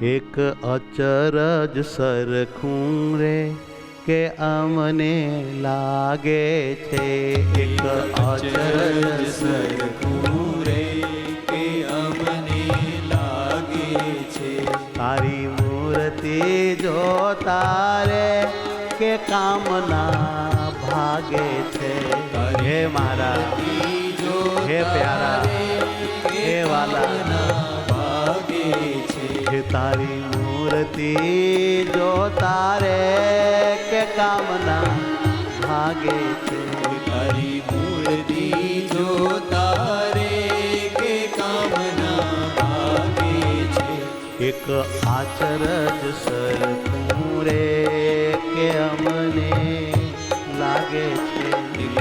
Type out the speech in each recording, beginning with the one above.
એક અચરજ સરખું રે કે અમને લાગે છે, એક અચરજ સરખું રે કે અમને લાગે છે, તારી મૂર્તિ જોતા રે કે કામના ભાગે છે, હે મારા હે પ્યારા હે વાલા ભાગે છે, હે તારી મૂર્તિ જોતા રે કે કામના ભાગે છે, તારી મૂર્તિ જોતા રે કે કામના ભાગે છે, એક આચરજ સરખું રે કે અમને લાગે છે, એક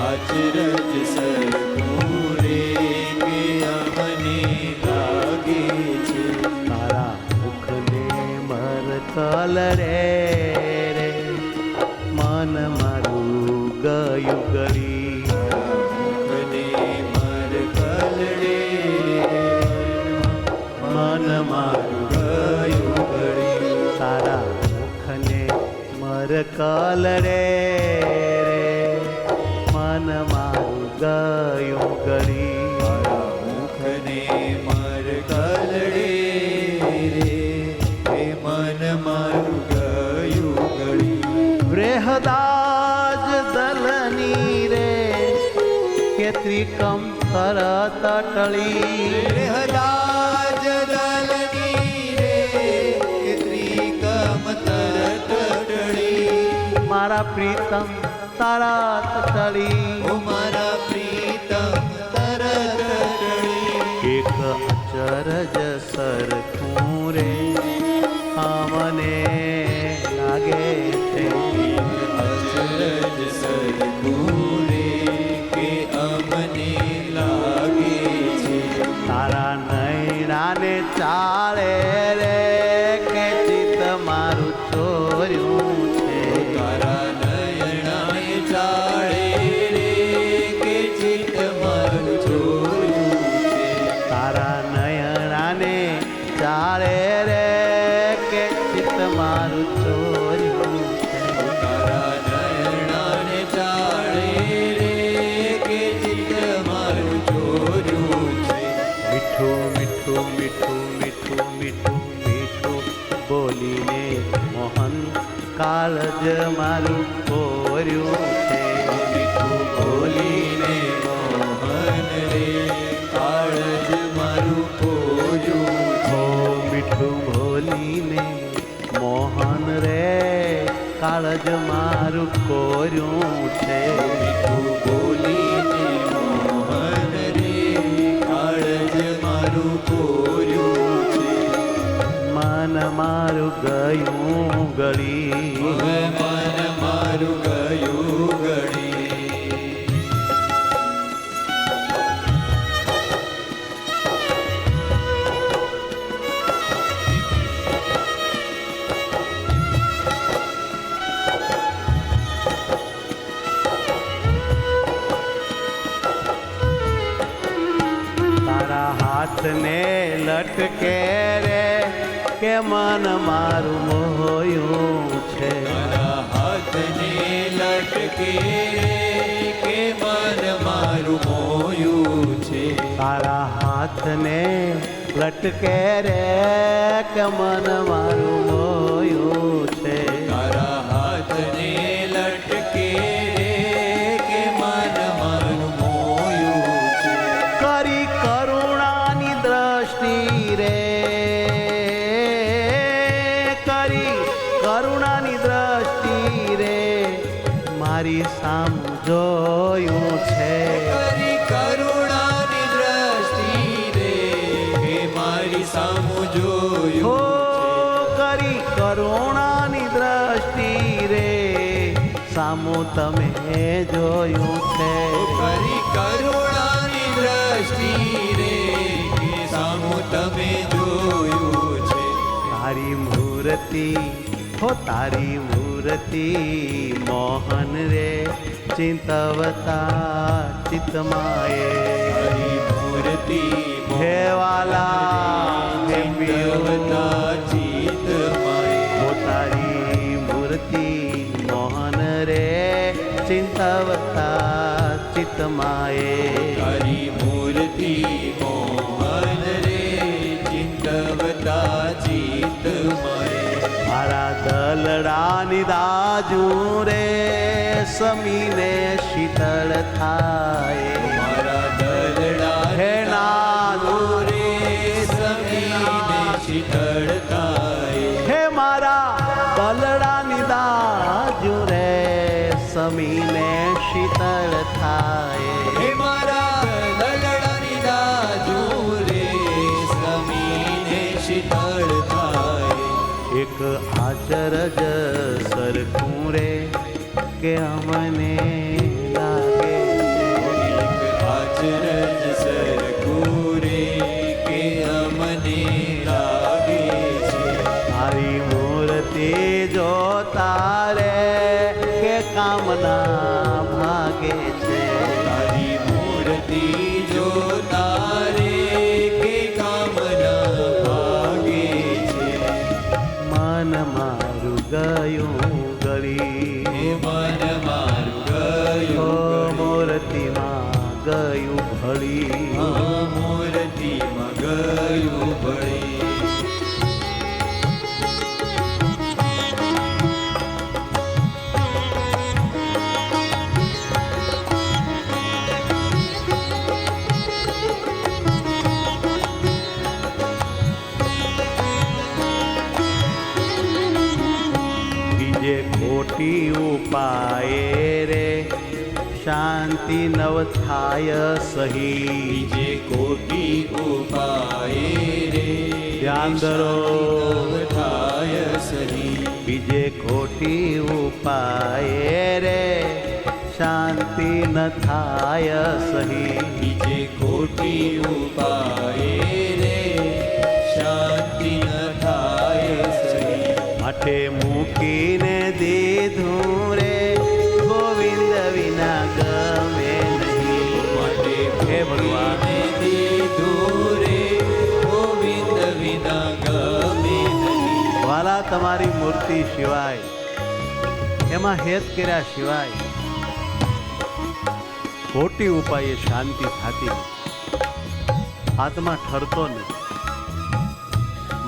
આચરજ સરખું રે કે અમને લાગે છે, તારા મુખને મરકલ રે રે મન મારું ગયું ગળી, મુખને મરકલ રે મન મારું ગયું ઘડી, તારા મુખને મરકલ રે રે મન મારું ગયું ગળી, મારા મુખને મરકલ રે હે મન મારું ગયું ઘડી, બૃહદાજ દલની રે કે ત્રિકમ તરત ટળી, હદાજ દલની રે કે ત્રિકમ તરત ટળી, મારા પ્રીતમ તારા ટળી, ઓ મારા પ્રીતમ તરત ટળી, એક અચરજ સરખું રે અમને લાગે છે, અચરજ સરખું રે કે અમને લાગે છે, તારા નૈણાને ચાળે રે કે ચિત્ત મારું ચોર્યું છે, તારા નયનાને ચાળે રે કે ચિત્ત મારું ચોર્યું છે, તારા નયણાને ચાળે રે કે ચિત્ત મારું ચોર્યું છે, તારા નયનાને ચાળે રે કે ચિત્ત મારું ચોર્યું છે, મીઠું મીઠું મીઠું મીઠું મીઠું મીઠું બોલીને મોહન કાળજ મારું કોર્યું છે, મીઠું બોલીને મોહન રે કાળજ મારું કોર્યું છે, ઓ મીઠું બોલીને મોહન રે કાળજ મારું કોર્યું છે, મીઠું બોલીને મોહન રે કાળજ મારું કોર્યું છે, મન મારું ગયું ગળી, હવે મન મારું ગયું ગળી, તારા હાથને લટકે રે કે મન મારું મોહ્યું છે, મારા હાથને લટકે રે કે મન મારું મોયું છે, તારા હાથને લટકે રે કે મન મારું મોહ્યું છે, તારા હાથને લટકે રે કે મન મારું મોયું છે, કરી કરુણાની દ્રષ્ટિ રે કરી કરુણાની દ્રષ્ટિ રે મારી સામ જોયું છે, કરી કરુણાની દ્રષ્ટિ રે હે મારી સામું હો જોયું કરી કરુણાની દ્રષ્ટિ રે સામું તમે જોયું છે, કરી કરુણાની દ્રષ્ટિ રે હે સામું તમે જોયું છે, તારી મૂર્તિ હો તારી મૂર્તિ મોહન રે ચિંતવતા ચિતમાએ હરી મૂર્તિ હે વાલા હે ચિંતવતા ચિતમાએ તારી મૂર્તિ મોહન રે ચિંતવતા ચિતમય મારા દલડાની દાજુ રે સમીને શીતળ થાય મારા દલડા હે નાથ રે સમીને શીતળ થાય હે મારા દલડાની દાજુ રે સમીને શીતળ થાય હે મારા દલડાની દાજુ રે સમીને શીતળ થાય એક આચરજ સરખું રે કે અમને લાગે એક આચરજ સરખું રે કે અમને લાગે છે તારી મૂર્તિ જોતા રે કે કામના ભાગે છે તારી મૂર્તિ જોતા રે કે કામના ભાગે છે મન મારું ગયું ગળી હે મન મારું ઓ ગયું મૂર્તિમાં ગયું ભળી મૂર્તિમાં ગયું ભળી બીજે ખોટી ઉપાયે રે શાંતિ નવ થાય સહી બીજે કોટી ઉપાયે રે ધ્યાન ધરો. શાંતિ નવ થાય સહી બીજે ખોટી ઉપાયે રે શાંતિ ન થાય સહી બીજે ખોટી ઉપાયે રે શાંતિ ન થાય સહી માટે મૂકીને દીધું રે ગોવિંદ વિના ગમે નહીં માટે હે ભગવાન ભગવાને દીધું રે ગોવિંદ વિના ગમે નહીં વાલા તમારી મૂર્તિ સિવાય એમાં હેત કર્યા સિવાય ખોટી ઉપાયે શાંતિ થતી નથી. આત્મા ઠરતો નથી.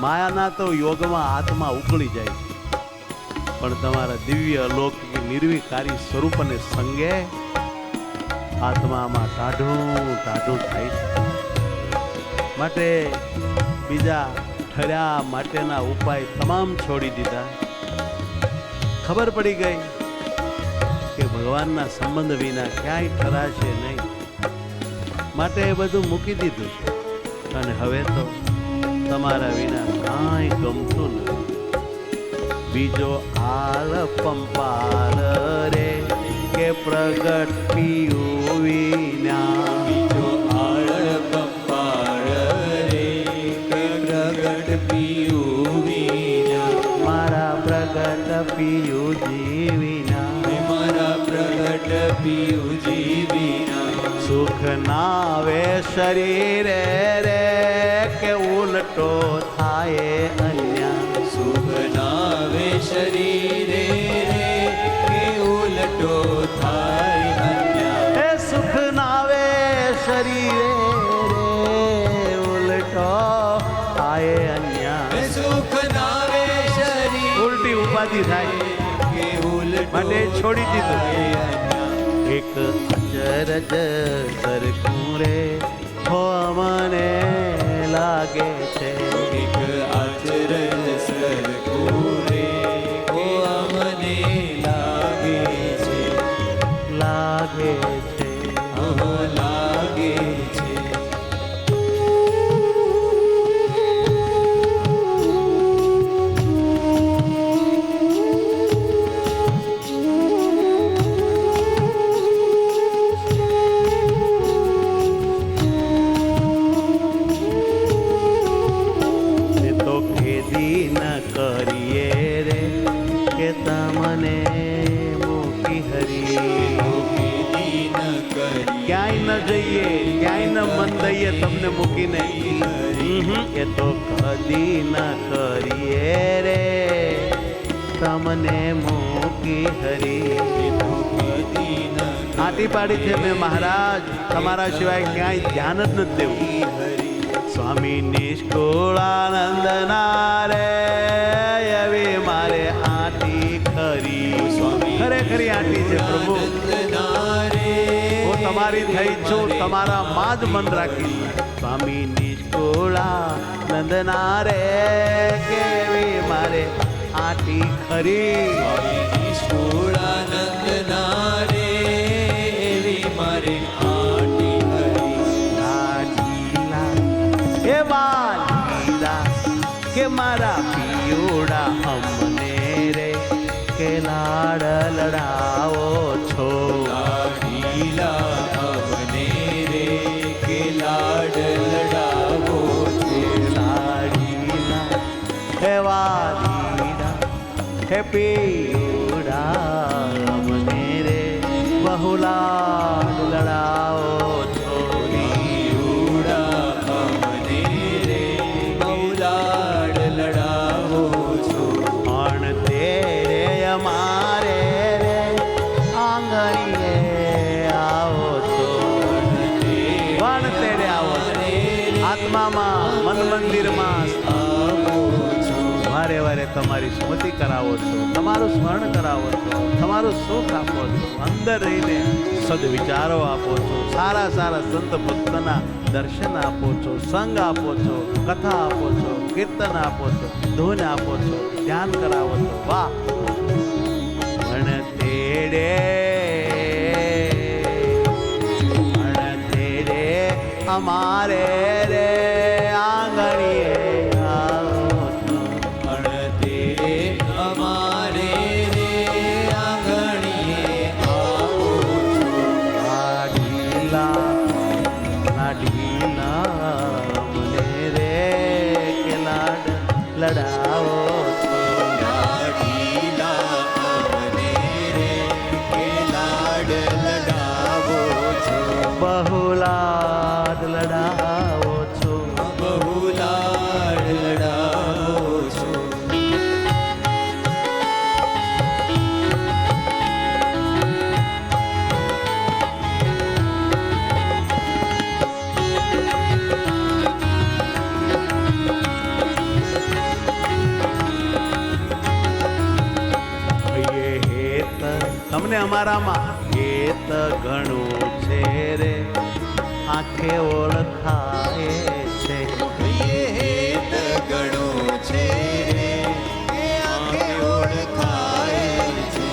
માયાના તો યોગમાં આત્મા ઉકળી જાય છે. પણ તમારા દિવ્ય અલૌકિક નિર્વિકારી સ્વરૂપને સંગે આત્મામાં ટાઢું ટાઢું થાય છે. માટે બીજા ઠર્યા માટેના ઉપાય તમામ છોડી દીધા. ખબર પડી ગઈ કે ભગવાનના સંબંધ વિના ક્યાંય ઠરાશે નહીં. માટે એ બધું મૂકી દીધું છે. અને હવે તો તમારા વિના કાંઈ ગમતું નથી. બીજો આળ પંપાળ રે કે પ્રગટ પિયું વિના બીજો આળ પંપાળ રે કે પ્રગટ પિયું વિના મારા પ્રગટ પિયુજી વિના મારા પ્રગટ પિયુજી વિના સુખ નાવે શરીરે રે કે ઉલટો થાય અન્ય સુખ નાવે શરીરે રે કે ઉલટો થાય અન્ય હે સુખ નાવે શરીરે રે ઉલટો થાય અન્ય સુખ નાવે શરીર ઉલટી ઉપાધિ થાય કે ઉલટો માટે છોડી દીધું. થાય અન્ય એક અચરજ સરખું રે હો મને લાગે છે એક આચરણ સરખું રે ઓ અમને લાગે છે લાગે છે લાગે છે એ તો ખેદી ન કરીએ રે કે તમને મૂકી હરી ખેદી ન કરી ક્યાંય ન જઈએ ક્યાંય ન મન દઈએ તમને મૂકીને એ તો કદી ન કરીએ રે તમને મૂકી હરી ખેદી ન આટી પાડી છે મેં મહારાજ, તમારા સિવાય ક્યાંય ધ્યાન જ નથી દેવું. સ્વામી નિષ્કુળાનંદ નારે એવી મારે આટી ખરી. સ્વામી ખરેખરી આટી છે પ્રભુ. હું તમારી થઈ છું, તમારા માં જ મન રાખી. સ્વામી નિષ્કુળાનંદ નારે કેવી મારે આટી ખરી. સ્વામી નિષ્કુળાનંદ નારે એવી મારે આટી ખરી. લાડીલા હે બાલીલા કે મારા પિયોડા અમને રે કે લાડ લડાવો છો. લાડીલા અમને રે કે લાડ લડાવો છો. લાડીલા હે વાલીલા હે પિયોડા અમને રે બહુ લાડ લડાવો છો. પીયુડા અમને રે બહુ લાડ લડાવો છો. પણ તેરે અમારે રે આંગણીએ આવો છો. પણ તેરે આવો છો. આત્મામાં મન મંદિરમાં આવો છો. વારે વારે તમારી સ્મૃતિ કરાવો છો, તમારું સ્મરણ કરાવો છો, તમારું સુખ આપો છો, અંદર રહીને સદવિચારો આપો છો, સારા સારા સંત ભક્તના દર્શન આપો છો, સંગ આપો છો, કથા આપો છો, કીર્તન આપો છો, ધૂન આપો છો, ધ્યાન કરાવો છો. વાહ! પણ તેડે અમારે રે આંગણીએ આવો છો. પણ તે અમારે રે આંગણીએ આવો છો. લાડીલા મને રે કે લાડ લડાવો છો. લાડીલા અમને રે કે લાડ લડાવો છો. બહુ લાડ લડાવો છો. બહુ લાડ લડાવો છો. તમને અમારામાં હેત ઘણું છે રે આંખે ઓળખાય છે. હેત ઘણો છે રે કે આંખે ઓળખાય છે.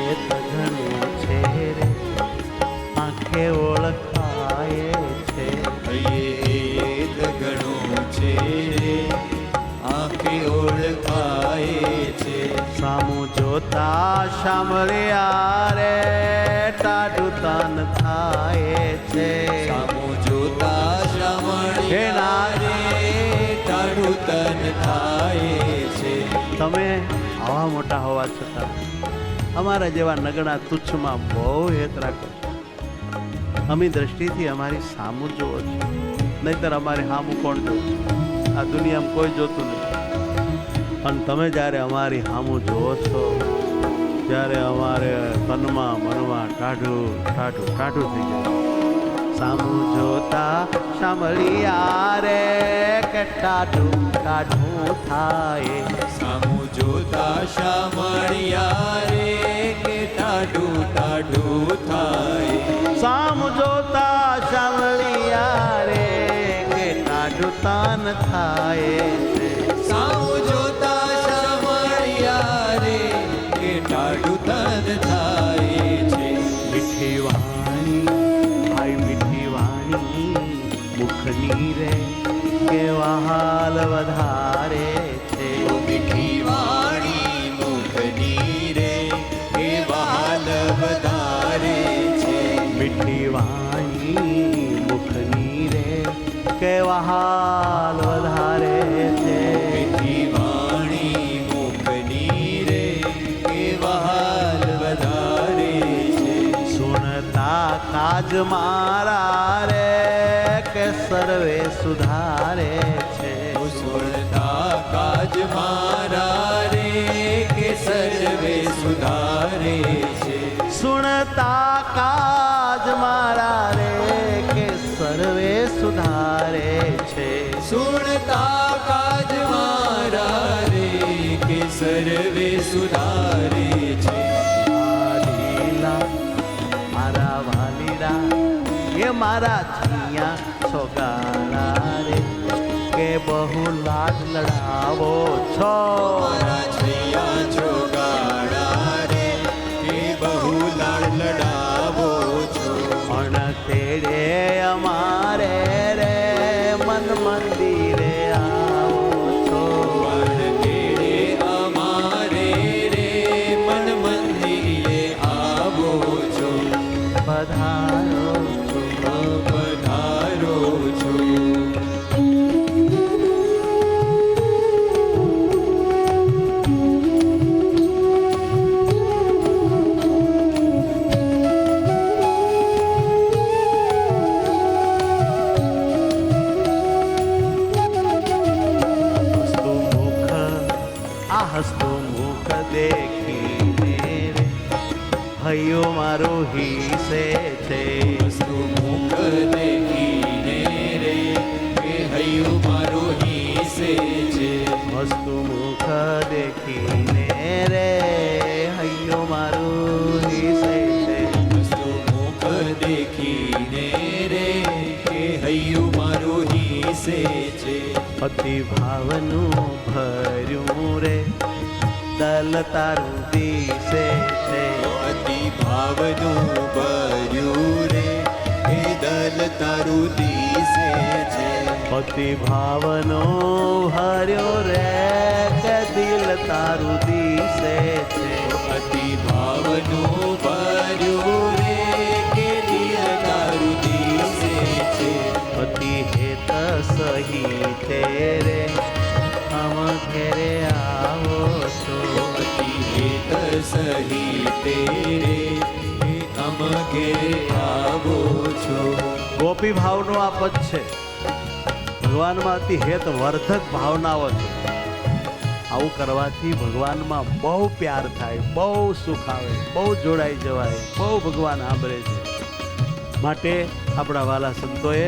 હેત ઘણું છે રે આંખે ઓળખાય છે. હેત ઘણો છે રે આંખે ઓળખાય છે. સામું જોતા શામળિયા રે ટાઢું તન થાય છે. સામું જોતા શામળિયા રે ટાઢું તન થાય છે. તમે આવા મોટા હોવા છતાં અમારા જેવા નગણા તુચ્છમાં બહુ હેત રાખો છો. અમી દ્રષ્ટિથી અમારી સામું જુઓ છો, નહીતર અમારે સામું કોણ જોવું? આ દુનિયામાં કોઈ જોતું નથી. અને તમે જ્યારે અમારી સામું જુઓ છો ત્યારે અમારે તનમાં મનમાં ટાઢું ટાઢું ટાઢું થઈ જાય. સામું જોતા શામળિયા રે કે ટાઢું ટાઢું થાય. સામું જોતા શામળિયા રે કે ટાઢું ટાઢું થાય. સામું જોતા શામળિયા રે કે ટાઢું તાન થાય છે. સામું જોતા શામળિયા રે કે ટાઢું તન થાય છે. મીઠી વાણી આઈ મીઠી વાણી મુખની રે કે વહાલ વધારે છે. મીઠી વાણી મુખની રે કે વહાલ વધારે છે. મીઠી વાણી મુખની રે કે વહાલ વધારે છે. મીઠી વાણી મુખની રે કે વહાલ વધારે છે. સુનતા કાજ મારા રે કે સર્વે સુધારે છે. સુરતા કાજ મારા રે કે સર્વે સુધારે છે. સુનતા કાજ મારા રે કે સર્વે સુધારે છે વાલીલા મારા વાલીલા એ મારા છિયા છોગાળા રે કે બહુ લાડ લડાવો છો મારા છૈયા ચોગાડા રે કે બહુ લાડ લડાવો છો પણ તેડે અમારે રે મન મંદિરે આવો છો પણ તેડે અમારે રે મન મંદિરે આવો છો પધારો છો પધારો છો હસતું મુખ આ હસતું મુખ દેખીને રે હૈયો મારો હિસે છે વસ્તુ મુખ દેખીને રે કે હૈયું મારું હિસે છે હસતું મુખ દેખીને રે હૈયો મારું હિસે છે વસ્તુ મુખ દેખીને રે કે હૈયું મારું હિસે છે અતિ ભાવનું ભર્યું રે દલ તારું દિશે છે અતિ ભાવનું ભર્યું રે એ દલ તારું દિશે છે અતિ ભાવનો હર્યો રે કે દિલ તારું દિશે છે અતિ ભાવનું ભર્યું રે કે દિલ તારું દિશે છે અતિ હેત સહી તેરે હમ ઘેરે આવો છો અતિ હેત સહી તેરે એ અમ ઘેરે આવો છો ગોપી ભાવનો આ પદ છે ભગવાનમાં અતિ હેત વર્ધક ભાવનાઓ છે આવું કરવાથી ભગવાનમાં બહુ પ્યાર થાય બહુ સુખ આવે બહુ જોડાઈ જવાય બહુ ભગવાન સાંભળે છે માટે આપણા વાલા સંતોએ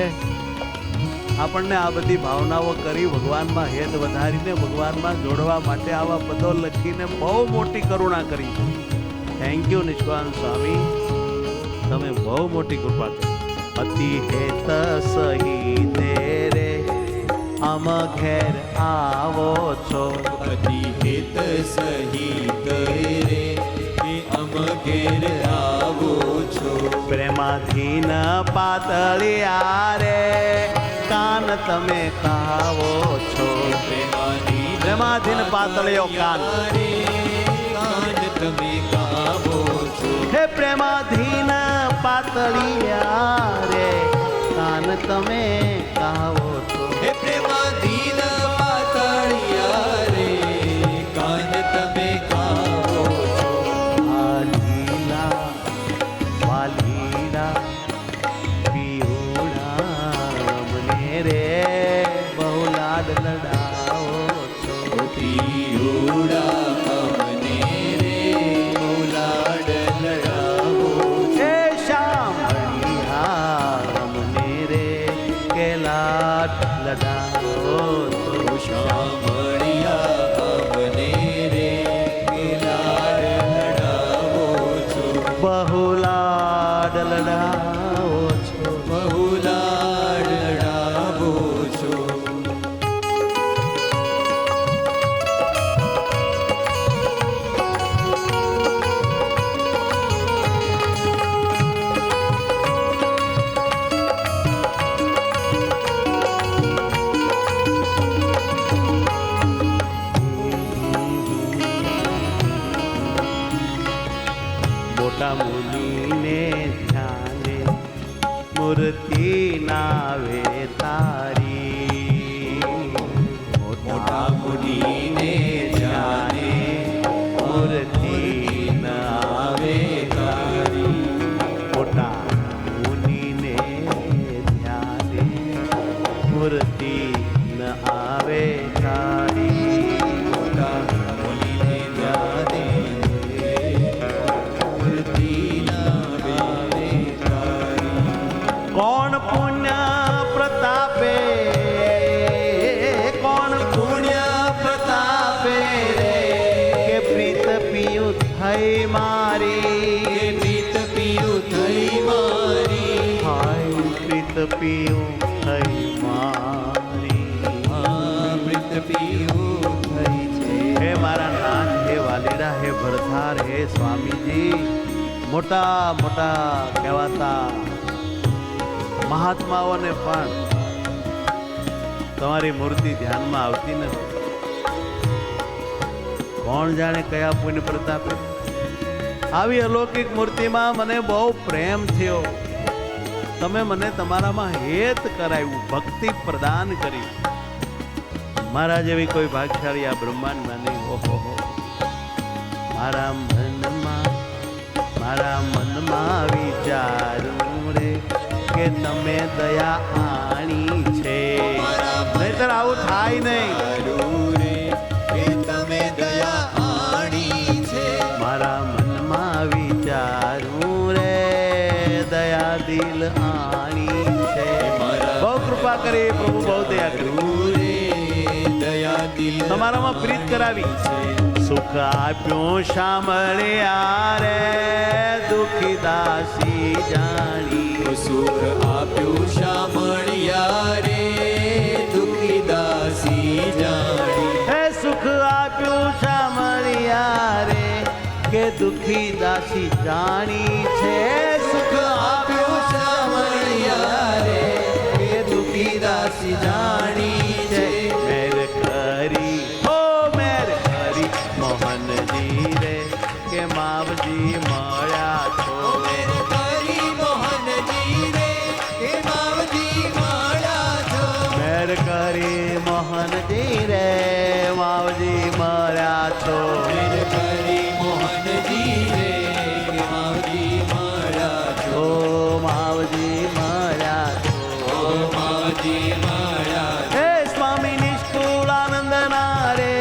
આપણને આ બધી ભાવનાઓ કરી ભગવાનમાં હેત વધારીને ભગવાનમાં જોડવા માટે આવા પદો લખીને બહુ મોટી કરુણા કરી છે થેન્ક યુ નિષ્કાંત સ્વામી તમે બહુ મોટી કૃપા કરી અતિ હેત સહી તેરે અમ ઘેર આવો છો અતિ હેત સહિત રે એ અમ ઘેર આવો છો પ્રેમાધીન પાતળિયા રે કાન તમે કાવો છો પ્રેમાધીન પાતળિયો કાન રે કાન તમે કાવો છો હે પ્રેમાધીન પાતળિયા રે કાન તમે કાવો છો હે પ્રેમાધીન પાતળિયા રે કાન તમે કાવો છો વાલીલા વાલીલા પિયુડા મને રે બહુ લાડ લડાવો છો પિયુડા અમને રે બહુ લાડ લડાવો હે શામળિયા મને રે કે લાડ લડાવો છો શામળિયા અમને રે કે લાડ લડાવો છો બહુ લાડ લડાવો છો બહુ લાડ લડાવો છો થઈ મારી પ્રીત પિયું થઈ મારી હાય પ્રીત પિયું થઈ મારી પ્રીત પિયું થઈ છે હે મારા નાથ હે વાલીડા હે ભરથાર હે સ્વામીજી મોટા મોટા કહેવાતા મહાત્માઓને પણ તમારી મૂર્તિ ધ્યાનમાં આવતી નથી. કોણ જાણે કયા પુણ્ય પ્રતાપે આવી અલૌકિક મૂર્તિમાં મને બહુ પ્રેમ થયો. તમે મને તમારામાં હેત કરાવ્યું, ભક્તિ પ્રદાન કરી. મારા જેવી કોઈ ભાગ્યશાળી આ બ્રહ્માંડમાં નહીં. ઓહો મારા મનમાં વિચારું રે કે તમે દયા આણી છે, નહીતર આવું થાય નહીં. રે કે તમે દયા આણી છે મારા મનમાં વિચારું રે દયા દિલ આણી છે. બહુ કૃપા કરી પ્રભુ, બહુ દયા કરી, રે દયા દિલ તમારામાં પ્રીત કરાવી. સુખ આપ્યું સાંભળ્યા રે દુખી દાસી જાણી. સુખ આપ્યું શામળિયા રે દુખી દાસી જાણી હે સુખ આપ્યું સાંભળ્યા રે કે દુખી દાસી જાણી છે. સુખ આપ્યું શામળિયા રે કે દુખી દાસી જાણી છે મેર કરી હો મેર કરી મોહનજી રે કે માવજી મળ્યા છો. મેર કરી મોહનજી રે કે માવજી મળ્યા છો મેર કરી મોહનજી રે માવજી મળ્યા છો. મેર કરી મોહનજી રે કે માવજી મળ્યા છો ઓ માવજી મળ્યા છો. ઓ માવજી મળ્યા છો હે સ્વામી નિષ્કુળાનંદ ના રે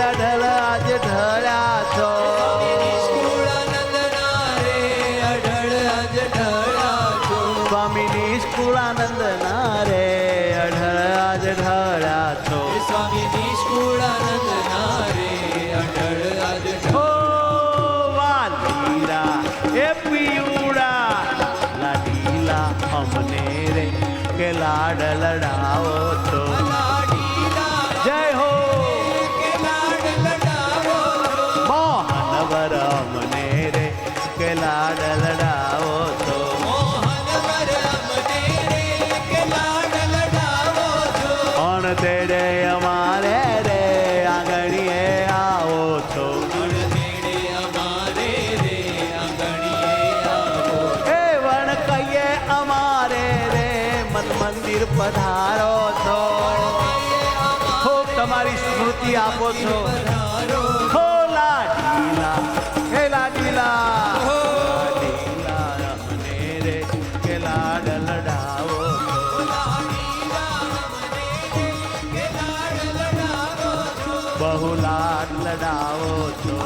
અઢળ આજ ઢળ્યા છો. સ્વામી નિષ્કુળાનંદ ના રે અઢળ આજ ઢળ્યા છો. ઓ વાલીલા એ પિયુડા લાડીલા અમને રે કે લાડ લડાવો છો. જય હો મોહનવર અમને રે કે લાડ લડાવો છો. અણ તેડે અમારે રે આંગણીએ આવો છો. એ વણ કહીએ અમારે રે મન મંદિર પધારો છો. ખૂબ તમારી સ્મૃતિ આપો છો. હો લાડીલા હે લાડીલા લાડીલા અમને રે કે લાડ લડાવો છો. બહુ લાડ લડાવો છો.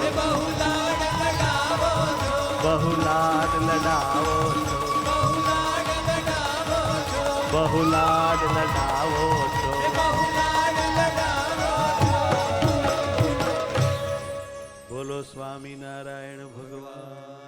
બહુ લાડ લડાવો છો. બહુ લાડ લડાવો છો. બોલો સ્વામિનારાયણ ભગવાન.